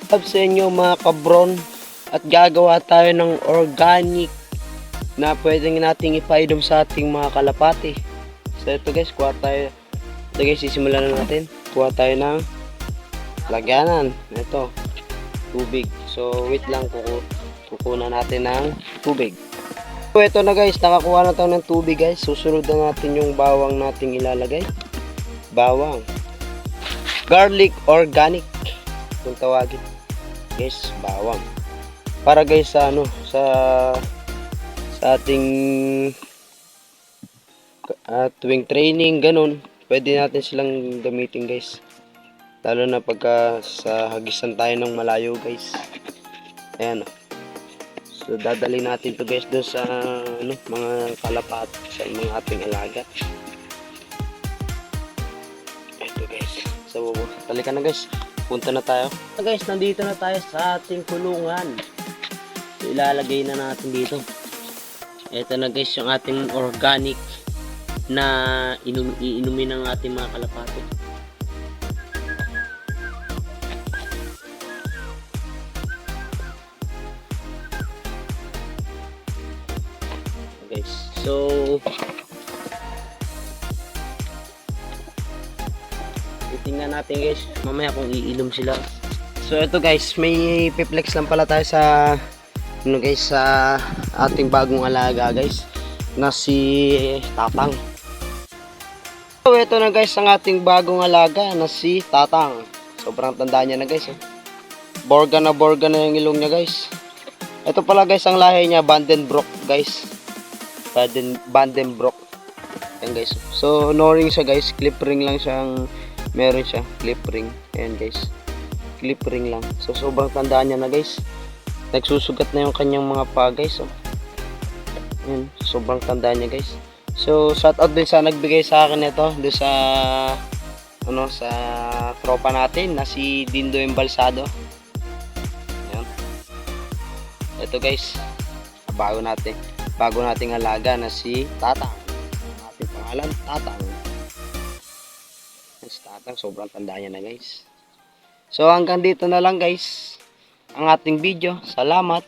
Up sa inyo mga kabron, at gagawa tayo ng organic na pwedeng nating ipainom sa ating mga kalapati. So ito guys, kuha tayo. Ito guys, sisimulan na natin. Kuha tayo ng lagyanan. Ito, tubig. So wait lang, kukunan natin ng tubig. So ito na guys, nakakuha na tayo ng tubig guys. Susunod na natin yung bawang nating ilalagay. Bawang. Garlic organic kung tawagin. Guys, bawang. Para guys sa sa ating tuwing training ganun, pwede natin silang gamitin guys. Lalo na pagka sa hagisan tayo ng malayo guys. Ayan. So dadali natin to guys doon sa mga kalapat sa mga ating alaga. Ito guys. So talika na guys. Punta na tayo. So guys, nandito na tayo sa ating kulungan. So ilalagay na natin dito. Ito na guys yung ating organic na iinumin ng ating mga kalapati. Guys, so titingnan natin guys mamaya kung iinom sila. So ito guys, may piplex lang pala tayo sa guys sa ating bagong alaga guys na si Tatang. So ito na guys ang ating bagong alaga na si Tatang. Sobrang tanda niya na guys. Borga na yung ilong niya guys. Ito pala guys ang lahi niya, Vandenbroek guys. Vandenbroek. Ayan guys. So no ring siya guys, clip ring lang siyang meron siya, clip ring. Ayan guys. Clip ring lang. So sobrang tanda niya na guys. Nagsusugat na yung kanyang mga paa guys. Oh. Ayan, sobrang tanda niya guys. So shout out din sa nagbigay sa akin ito, do sa sa tropa natin na si Dindo Embalsado. Ayan. Ito guys, bago nating alaga na si Tatang. Ang ating pangalan, Tatang. Si Tatang, sobrang tanda niya na guys. So hanggang dito na lang guys ang ating video. Salamat.